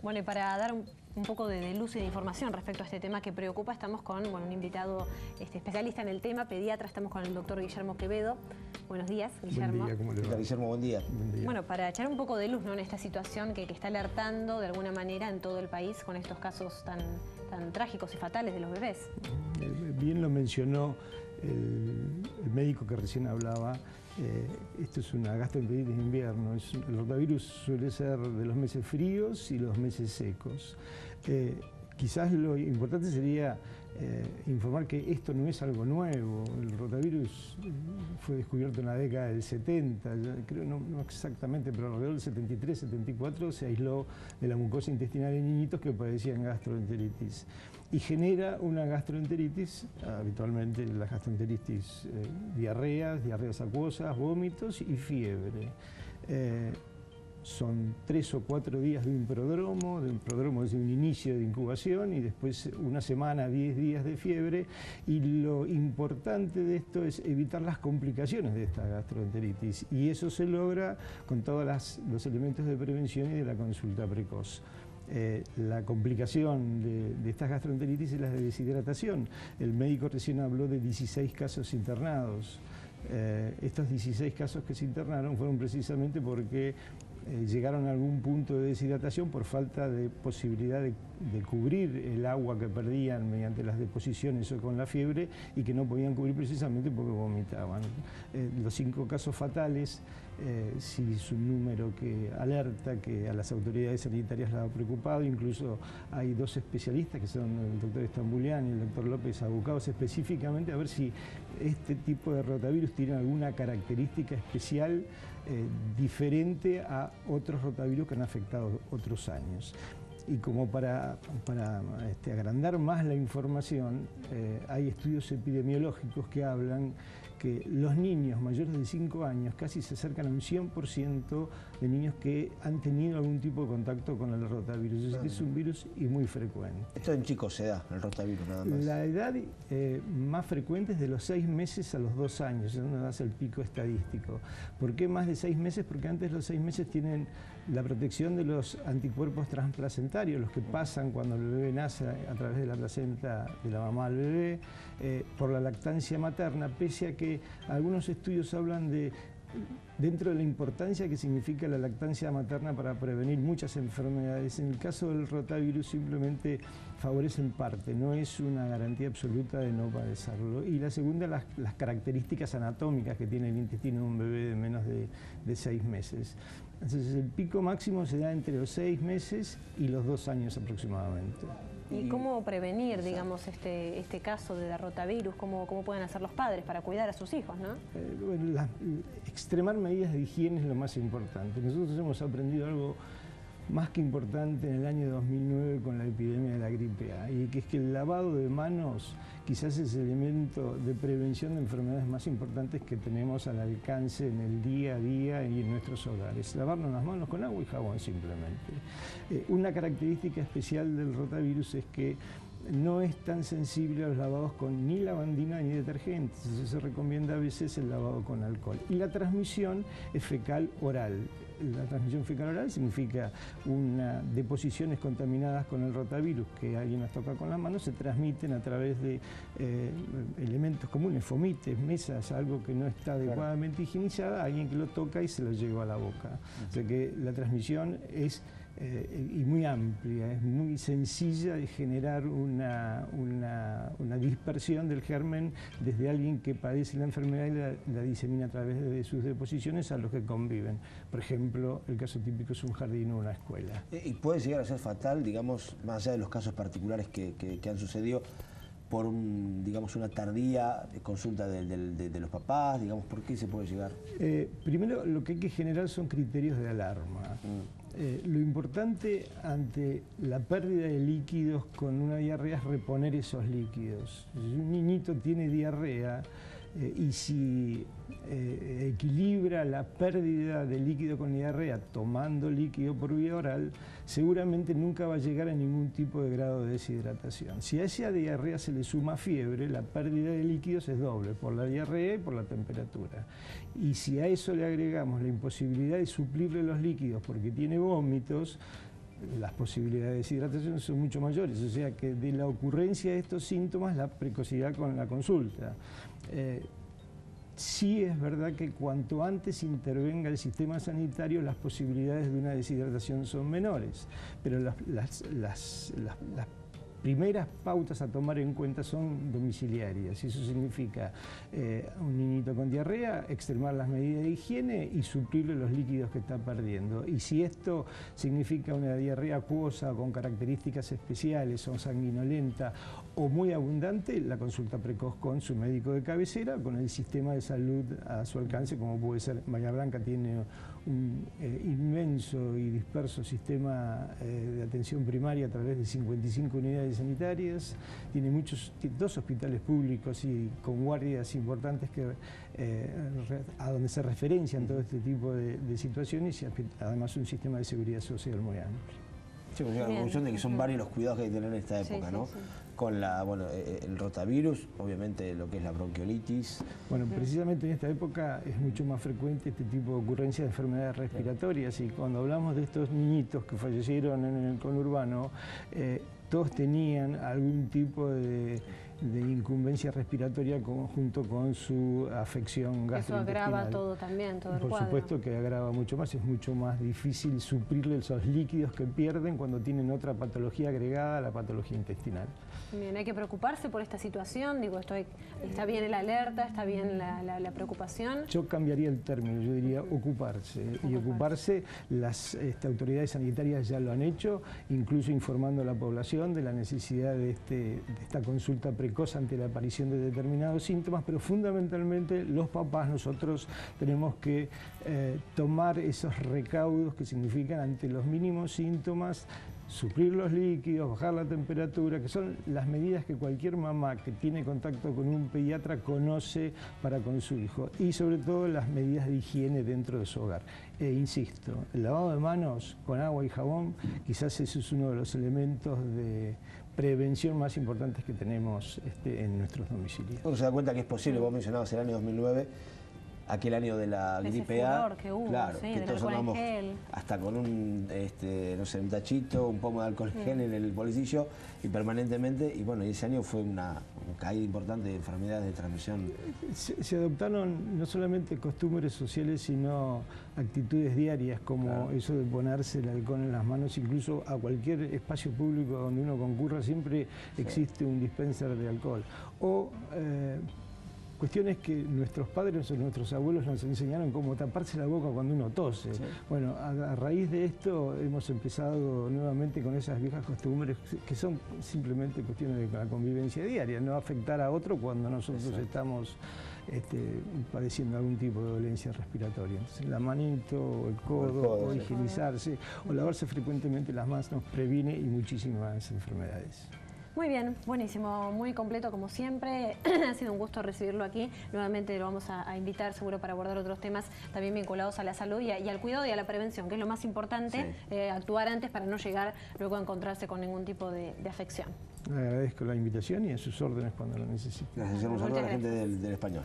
Bueno, y para dar un poco de luz y de información respecto a este tema que preocupa, estamos con un invitado especialista en el tema, pediatra, estamos con el doctor Guillermo Quevedo. Buenos días, Guillermo. Buen día, ¿cómo le va? Guillermo, buen día. Buen día. Bueno, para echar un poco de luz, ¿no?, en esta situación que está alertando de alguna manera en todo el país con estos casos tan trágicos y fatales de los bebés. Bien lo mencionó el médico que recién hablaba. Esto es una gastroenteritis de invierno. El rotavirus suele ser de los meses fríos y los meses secos. Quizás lo importante sería informar que esto no es algo nuevo. El rotavirus fue descubierto en la década del 70, creo no exactamente, pero alrededor del 73, 74 se aisló de la mucosa intestinal en niñitos que padecían gastroenteritis. Y genera una gastroenteritis, habitualmente las gastroenteritis, diarreas acuosas, vómitos y fiebre. Son 3 o 4 días de un prodromo es un inicio de incubación y después una semana, 10 días de fiebre, y lo importante de esto es evitar las complicaciones de esta gastroenteritis, y eso se logra con todos los elementos de prevención y de la consulta precoz. La complicación de estas gastroenteritis es la de deshidratación. El médico recién habló de 16 casos internados. Estos 16 casos que se internaron fueron precisamente porque llegaron a algún punto de deshidratación por falta de posibilidad de cubrir el agua que perdían mediante las deposiciones o con la fiebre, y que no podían cubrir precisamente porque vomitaban. Los 5 casos fatales, sí es un número que alerta, que a las autoridades sanitarias las ha preocupado. Incluso hay 2 especialistas, que son el doctor Estambulián y el doctor López, abocados específicamente a ver si este tipo de rotavirus tiene alguna característica especial diferente a otros rotavirus que han afectado otros años. Y como para agrandar más la información, hay estudios epidemiológicos que hablan que los niños mayores de 5 años casi se acercan a un 100% de niños que han tenido algún tipo de contacto con el rotavirus. Es que es un virus y muy frecuente. Esto en chicos se da, el rotavirus nada más. La edad más frecuente es de los 6 meses a los 2 años, es donde nace el pico estadístico. ¿Por qué más de 6 meses? Porque antes los 6 meses tienen la protección de los anticuerpos transplacentarios, los que pasan cuando el bebé nace a través de la placenta de la mamá al bebé, por la lactancia materna, pese a que algunos estudios hablan dentro de la importancia que significa la lactancia materna para prevenir muchas enfermedades. En el caso del rotavirus simplemente favorece en parte, no es una garantía absoluta de no padecerlo. Y la segunda, las características anatómicas que tiene el intestino de un bebé de menos de 6 meses. Entonces el pico máximo se da entre los 6 meses y los 2 años aproximadamente. ¿Y cómo prevenir, digamos, este caso de rotavirus? ¿Cómo pueden hacer los padres para cuidar a sus hijos, no? Extremar medidas de higiene es lo más importante. Nosotros hemos aprendido algo más que importante en el año 2009 con la epidemia de la gripe A, y que es que el lavado de manos quizás es el elemento de prevención de enfermedades más importantes que tenemos al alcance en el día a día y en nuestros hogares. Lavarnos las manos con agua y jabón simplemente. Una característica especial del rotavirus es que no es tan sensible a los lavados con ni lavandina ni detergentes, entonces se recomienda a veces el lavado con alcohol. Y la transmisión es fecal-oral. La transmisión fecal-oral significa deposiciones contaminadas con el rotavirus que alguien las toca con las manos, se transmiten a través de elementos comunes, fomites, mesas, algo que no está adecuadamente higienizada, alguien que lo toca y se lo lleva a la boca. O sea que la transmisión es y muy amplia, es muy sencilla de generar una dispersión del germen desde alguien que padece la enfermedad y la disemina a través de sus deposiciones a los que conviven. Por ejemplo, el caso típico es un jardín o una escuela. ¿Y puede llegar a ser fatal, digamos, más allá de los casos particulares que han sucedido, por una tardía consulta de los papás, digamos, ¿por qué se puede llegar? Primero, lo que hay que generar son criterios de alarma. Lo importante ante la pérdida de líquidos con una diarrea es reponer esos líquidos. Si un niñito tiene diarrea y si equilibra la pérdida de líquido con diarrea tomando líquido por vía oral, seguramente nunca va a llegar a ningún tipo de grado de deshidratación. Si a esa diarrea se le suma fiebre, la pérdida de líquidos es doble, por la diarrea y por la temperatura. Y si a eso le agregamos la imposibilidad de suplirle los líquidos porque tiene vómitos, las posibilidades de deshidratación son mucho mayores, o sea que de la ocurrencia de estos síntomas, la precocidad con la consulta. Sí es verdad que cuanto antes intervenga el sistema sanitario, las posibilidades de una deshidratación son menores, pero las primeras pautas a tomar en cuenta son domiciliarias, y eso significa un niñito con diarrea, extremar las medidas de higiene y suplirle los líquidos que está perdiendo. Y si esto significa una diarrea acuosa con características especiales o sanguinolenta o muy abundante, la consulta precoz con su médico de cabecera, con el sistema de salud a su alcance, como puede ser Bahía Blanca tiene un inmenso y disperso sistema de atención primaria a través de 55 unidades sanitarias, tiene dos hospitales públicos y con guardias importantes a donde se referencian todo este tipo de situaciones, y además un sistema de seguridad social muy amplio. Sí, pues llega a la conclusión de que son varios los cuidados que hay que tener en esta época, ¿no? Sí. Con el rotavirus, obviamente lo que es la bronquiolitis. Bueno, precisamente en esta época es mucho más frecuente este tipo de ocurrencias de enfermedades respiratorias, y cuando hablamos de estos niñitos que fallecieron en el conurbano, todos tenían algún tipo de incumbencia respiratoria junto con su afección gastrointestinal. Eso agrava todo también, todo el cuadro. Por supuesto que agrava mucho más, es mucho más difícil suplirle esos líquidos que pierden cuando tienen otra patología agregada a la patología intestinal. Bien, hay que preocuparse por esta situación, digo, está bien el alerta, está bien la preocupación. Yo cambiaría el término, yo diría ocuparse. Y ocuparse, las autoridades sanitarias ya lo han hecho, incluso informando a la población de la necesidad de esta consulta precoz ante la aparición de determinados síntomas, pero fundamentalmente los papás, nosotros tenemos que tomar esos recaudos que significan ante los mínimos síntomas suplir los líquidos, bajar la temperatura, que son las medidas que cualquier mamá que tiene contacto con un pediatra conoce para con su hijo, y sobre todo las medidas de higiene dentro de su hogar. E insisto, el lavado de manos con agua y jabón, quizás ese es uno de los elementos de prevención más importantes que tenemos en nuestros domicilios. Uno se da cuenta que es posible, vos mencionabas el año 2009, aquel año de la gripe A, que hubo, claro, sí, que todos andamos hasta con un tachito, un pomo de alcohol gel en el bolsillo y permanentemente, y bueno, ese año fue una caída importante de enfermedades de transmisión. Se adoptaron no solamente costumbres sociales, sino actitudes diarias, como eso de ponerse el alcohol en las manos, incluso a cualquier espacio público donde uno concurra siempre existe un dispenser de alcohol. O cuestiones que nuestros padres o nuestros abuelos nos enseñaron, como taparse la boca cuando uno tose. Sí. Bueno, a raíz de esto hemos empezado nuevamente con esas viejas costumbres que son simplemente cuestiones de la convivencia diaria, no afectar a otro cuando nosotros estamos padeciendo algún tipo de dolencia respiratoria. Entonces, la manito, el codo, o higienizarse, o lavarse frecuentemente las manos nos previene y muchísimas enfermedades. Muy bien, buenísimo, muy completo como siempre. Ha sido un gusto recibirlo aquí. Nuevamente lo vamos a invitar seguro para abordar otros temas también vinculados a la salud y al cuidado y a la prevención, que es lo más importante, actuar antes para no llegar luego a encontrarse con ningún tipo de afección. Le agradezco la invitación y a sus órdenes cuando lo necesite. Gracias, a la gente del Español.